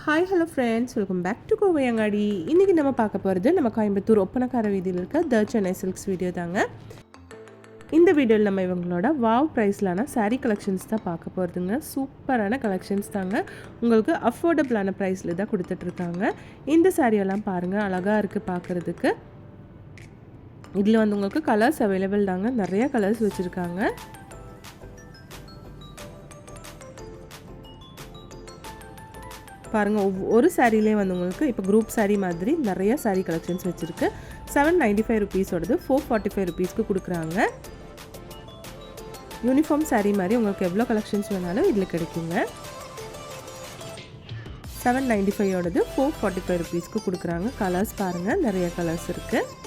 Hi hello friends, welcome back to Kovai Angadi. இன்றைக்கி நம்ம பார்க்க போகிறது நம்ம கோயம்புத்தூர் ஒப்பனக்கார வீதியில் இருக்க த சென்னை சில்க்ஸ் வீடியோ தாங்க. இந்த வீடியோவில் நம்ம இவங்களோட வாவ் ப்ரைஸ்லான சாரீ கலெக்ஷன்ஸ் தான் பார்க்க போகிறதுங்க. சூப்பரான கலெக்ஷன்ஸ் தாங்க. உங்களுக்கு அஃபோர்டபுளான ப்ரைஸில் தான் கொடுத்துட்ருக்காங்க. இந்த சாரியெல்லாம் பாருங்கள், அழகாக இருக்குது பார்க்குறதுக்கு. இதில் வந்து உங்களுக்கு கலர்ஸ் அவைலபிள் தாங்க. நிறையா கலர்ஸ் வச்சுருக்காங்க. பாருங்கள், ஒவ்வொரு சாரீலே வந்து உங்களுக்கு இப்போ குரூப் சாரீ மாதிரி நிறைய சாரீ கலெக்ஷன்ஸ் வச்சுருக்கு. 795 ருபீஸோடது 445 ருபீஸ்க்கு கொடுக்குறாங்க. யூனிஃபார்ம் சாரீ மாதிரி உங்களுக்கு எவ்வளோ கலெக்ஷன்ஸ் வேணாலும் இதில் கிடைக்குங்க. 795ஓடது 445 ருபீஸ்க்கு கொடுக்குறாங்க. கலர்ஸ் பாருங்கள், நிறைய கலர்ஸ் இருக்குது.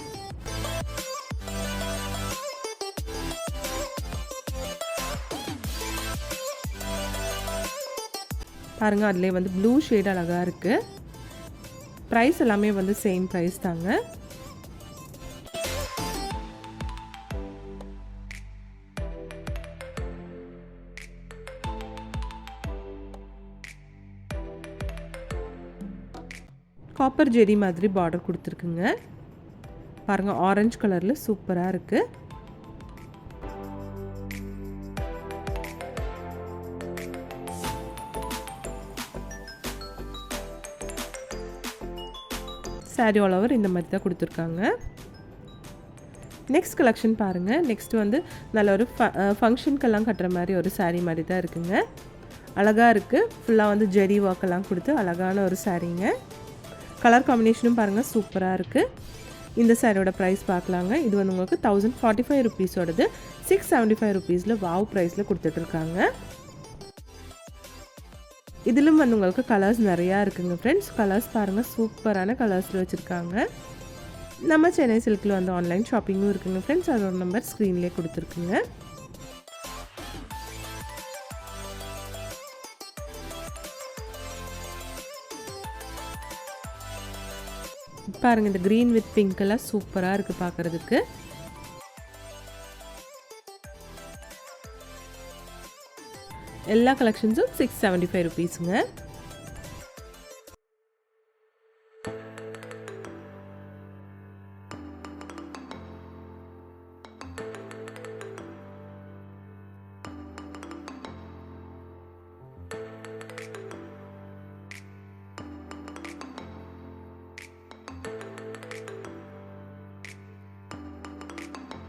பாருங்கள், அதிலே வந்து ப்ளூ ஷேட் அழகாக இருக்குது. ப்ரைஸ் எல்லாமே வந்து சேம் ப்ரைஸ் தாங்க. காப்பர் ஜெரி மாதிரி பார்டர் கொடுத்துருக்குங்க. பாருங்கள், ஆரஞ்சு கலரில் சூப்பராக இருக்குது. சாரி ஆல் ஓவர் இந்த மாதிரி தான் கொடுத்துருக்காங்க. நெக்ஸ்ட் கலெக்ஷன் பாருங்கள். நெக்ஸ்ட் வந்து நல்ல ஒரு ஃபங்க்ஷனுக்கெல்லாம் கட்டுற மாதிரி ஒரு சாரீ மாதிரி தான் இருக்குங்க. அழகாக இருக்குது. ஃபுல்லாக வந்து ஜெரி ஒர்க்கெல்லாம் கொடுத்து அழகான ஒரு சாரீங்க. கலர் காம்பினேஷனும் பாருங்கள், சூப்பராக இருக்குது. இந்த சாரியோட ப்ரைஸ் பார்க்கலாங்க. இது வந்து உங்களுக்கு 1045 ருபீஸோடது 675 ருபீஸில் வாவ் ப்ரைஸில் கொடுத்துட்ருக்காங்க. இதிலும் வந்து உங்களுக்கு கலர்ஸ் நிறையா இருக்குங்க ஃப்ரெண்ட்ஸ். கலர்ஸ் பாருங்கள், சூப்பரான கலர்ஸில் வச்சுருக்காங்க. நம்ம சென்னை சில்கில் வந்து ஆன்லைன் ஷாப்பிங்கும் இருக்குங்க ஃப்ரெண்ட்ஸ். அதோட நம்பர் ஸ்க்ரீன்லேயே கொடுத்துருக்குங்க. பாருங்கள், இந்த க்ரீன் வித் பிங்க் எல்லாம் சூப்பராக இருக்குது பார்க்குறதுக்கு. எல்லா கலெக்ஷன்ஸும் 675 ருபீஸுங்க.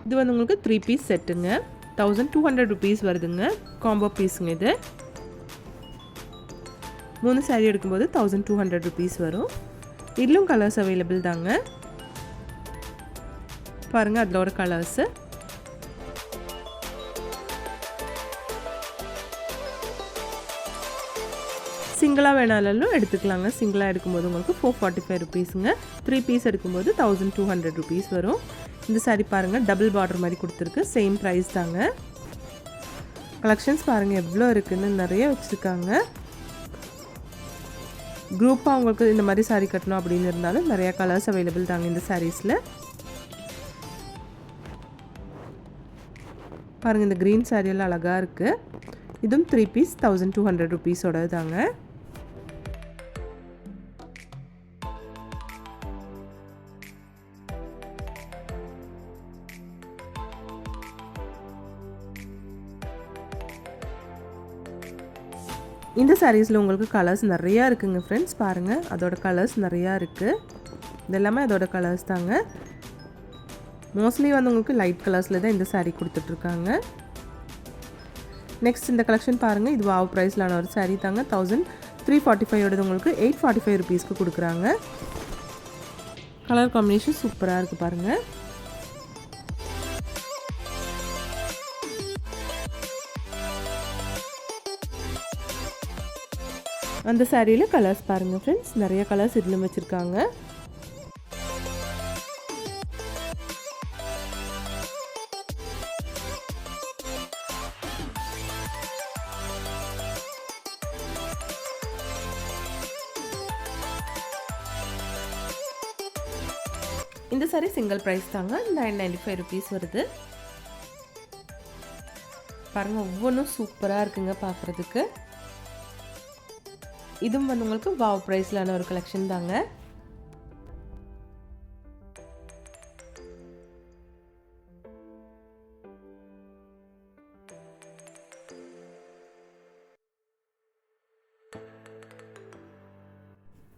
இது வந்து உங்களுக்கு 3 பீஸ் செட்டுங்க. 1200 ருபீஸ் வருதுங்க. காம்போ பீஸுங்க இது. 3 சாரீ எடுக்கும்போது 1200 ருபீஸ் வரும். இதிலும் கலர்ஸ் அவைலபிள் தாங்க. பாருங்கள், அதில் ஒரு கலர்ஸு. சிங்கிளாக வேணாலும் எடுத்துக்கலாங்க. சிங்கிளாக எடுக்கும்போது உங்களுக்கு 445 ருபீஸுங்க. 3 பீஸ் எடுக்கும்போது 1200 ருபீஸ் வரும். இந்த சாரீ பாருங்கள், டபுள் பார்டர் மாதிரி கொடுத்துருக்கு. சேம் ப்ரைஸ் தாங்க. கலெக்ஷன்ஸ் பாருங்கள் எவ்வளோ இருக்குதுன்னு, நிறைய வச்சுருக்காங்க. குரூப்பாக உங்களுக்கு இந்த மாதிரி சாரீ கட்டணும் அப்படின்னு இருந்தாலும் நிறையா கலர்ஸ் அவைலபிள் தாங்க இந்த சாரீஸில். பாருங்கள், இந்த க்ரீன் சாரியெல்லாம் அழகாக இருக்குது. இதுவும் 3 பீஸ் 1200 ருபீஸோட தாங்க. இந்த சாரீஸில் உங்களுக்கு கலர்ஸ் நிறையா இருக்குங்க ஃப்ரெண்ட்ஸ். பாருங்கள், அதோட கலர்ஸ் நிறையா இருக்குது. இதெல்லாமே அதோட கலர்ஸ் தாங்க. மோஸ்ட்லி வந்து உங்களுக்கு லைட் கலர்ஸில் தான் இந்த சாரீ கொடுத்துட்ருக்காங்க. நெக்ஸ்ட் இந்த கலெக்ஷன் பாருங்கள். இது வாவ் ப்ரைஸ்லான ஒரு சாரீ தாங்க. 1345ஓடது உங்களுக்கு 845 ருபீஸ்க்கு கொடுக்குறாங்க. கலர் காம்பினேஷன் சூப்பராக இருக்குது பாருங்கள். அந்த சாரியில் கலர்ஸ் பாருங்கள் ஃப்ரெண்ட்ஸ், நிறைய கலர்ஸ் இதில் வச்சுருக்காங்க. இந்த சாரி சிங்கிள் ப்ரைஸ் தாங்க. 995 ருபீஸ் வருது. பாருங்கள், ஒவ்வொன்றும் சூப்பராக இருக்குங்க பார்க்குறதுக்கு. இதுவும் வந்து உங்களுக்கு வாவ் ப்ரைஸ்லான ஒரு கலெக்ஷன் தாங்க.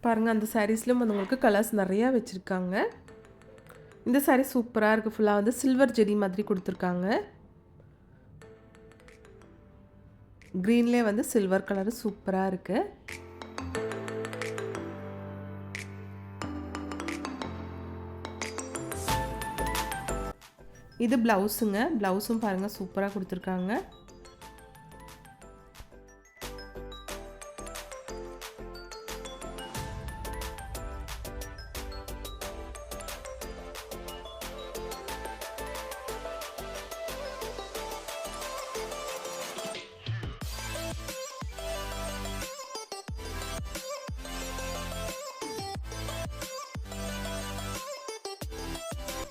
பாருங்கள், அந்த சாரீஸ்லையும் வந்து உங்களுக்கு கலர்ஸ் நிறையா வச்சுருக்காங்க. இந்த சாரீ சூப்பராக இருக்குது. ஃபுல்லாக வந்து சில்வர் ஜெரி மாதிரி கொடுத்துருக்காங்க. க்ரீன்லேயே வந்து சில்வர் கலரு சூப்பராக இருக்குது. இது ப்ளவுஸுங்க. ப்ளவுஸும் பாருங்கள் சூப்பராக கொடுத்துருக்காங்க.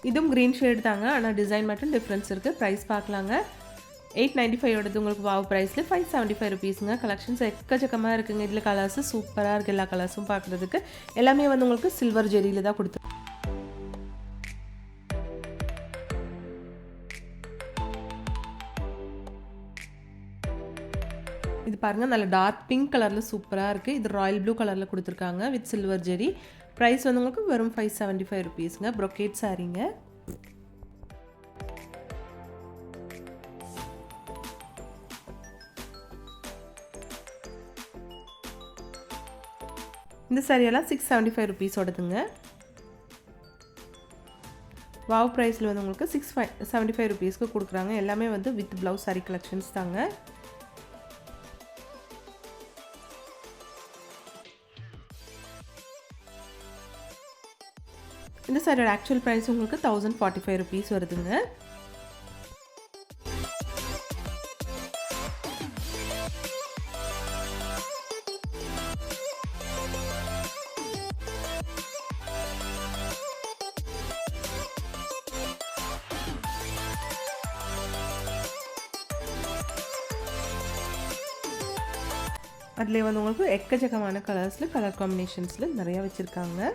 இதுவும் க்ரீன் ஷேட் தாங்க. ஆனால் டிசைன் மட்டும் டிஃப்ரென்ஸ் இருக்குது. ப்ரைஸ் பார்க்கலாங்க. 895 உங்களுக்கு வாவ் ப்ரைஸில் 575 ருபீஸுங்க. கலெக்ஷன்ஸ் எக்கச்சக்கமாக இருக்குங்க. இதில் கலர்ஸு சூப்பராக இருக்குது. எல்லா கலர்ஸும் பார்க்குறதுக்கு எல்லாமே வந்து உங்களுக்கு சில்வர் ஜெரியில் தான் கொடுத்து. இது பாருங்கள், நல்ல டார்க் பிங்க் கலரில் சூப்பராக இருக்குது. இது ராயல் ப்ளூ கலரில் கொடுத்துருக்காங்க வித் சில்வர் ஜெரி. ப்ரைஸ் வந்து உங்களுக்கு வெறும் 575 ருபீஸுங்க. ப்ரொக்கேட் சாரீங்க. இந்த சாரியெல்லாம் 675 ருபீஸோடதுங்க. வாவ் ப்ரைஸில் வந்து உங்களுக்கு 675 ருபீஸ்க்கு கொடுக்குறாங்க. எல்லாமே வந்து வித் ப்ளவுஸ் சாரீ கலெக்ஷன்ஸ் தாங்க. இந்த சாரியோட ஆக்சுவல் ப்ரைஸ் உங்களுக்கு 1045 ருபீஸ் வருதுங்க. அதில் வந்து உங்களுக்கு எக்கச்சக்கமான கலர்ஸில் கலர் காம்பினேஷன்ஸில் நிறையா வச்சுருக்காங்க.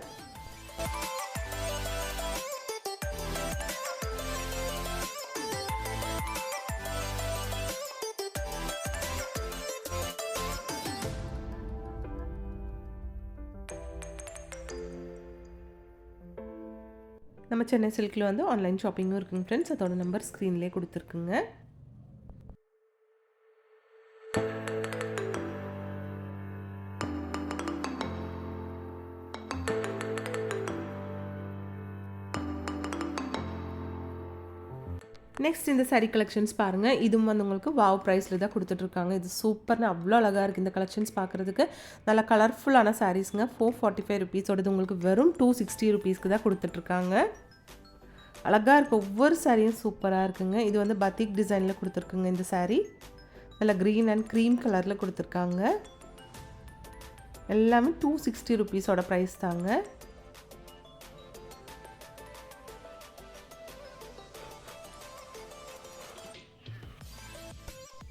நம்ம சென்னை சில்கில் வந்து ஆன்லைன் ஷாப்பிங்கும் இருக்குங்க ஃப்ரெண்ட்ஸ். அதோட நம்பர் ஸ்க்ரீன்லேயே கொடுத்துருக்குங்க. நெக்ஸ்ட் இந்த சாரீ கலெக்ஷன்ஸ் பாருங்கள். இதுவும் வந்து உங்களுக்கு வாவ் ப்ரைஸில் தான் கொடுத்துட்ருக்காங்க. இது சூப்பர்னு அவ்வளோ அழகாக இருக்குது. இந்த கலெக்ஷன்ஸ் பார்க்குறதுக்கு நல்ல கலர்ஃபுல்லான சாரீஸுங்க. 445 ருபீஸோடது உங்களுக்கு வெறும் 260 ருபீஸ்க்கு தான் கொடுத்துட்ருக்காங்க. அழகாக இருக்குது. ஒவ்வொரு சாரியும் சூப்பராக இருக்குங்க. இது வந்து பத்திக் டிசைனில் கொடுத்துருக்குங்க. இந்த சாரீ நல்ல க்ரீன் அண்ட் க்ரீம் கலரில் கொடுத்துருக்காங்க. எல்லாமே 260 ருபீஸோட ப்ரைஸ் தாங்க.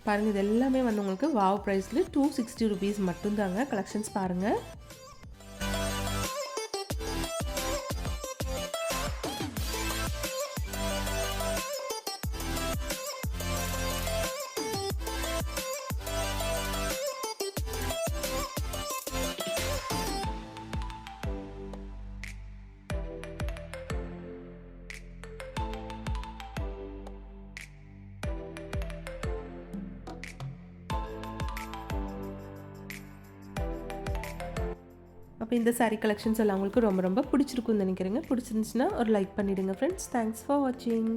பாருங்கள், இது எல்லாமே வந்து உங்களுக்கு வாவ் ப்ரைஸில் 260 ருபீஸ் மட்டும்தாங்க. கலெக்ஷன்ஸ் பாருங்கள். அப்போ இந்த சாரீ கலெக்ஷன்ஸ் எல்லாம் உங்களுக்கு ரொம்ப ரொம்ப பிடிச்சிருக்குன்னு நினைக்கிறேங்க. பிடிச்சிருந்துச்சுன்னா ஒரு லைக் பண்ணிவிடுங்க ஃப்ரெண்ட்ஸ். தேங்க்ஸ் ஃபார் வாட்சிங்.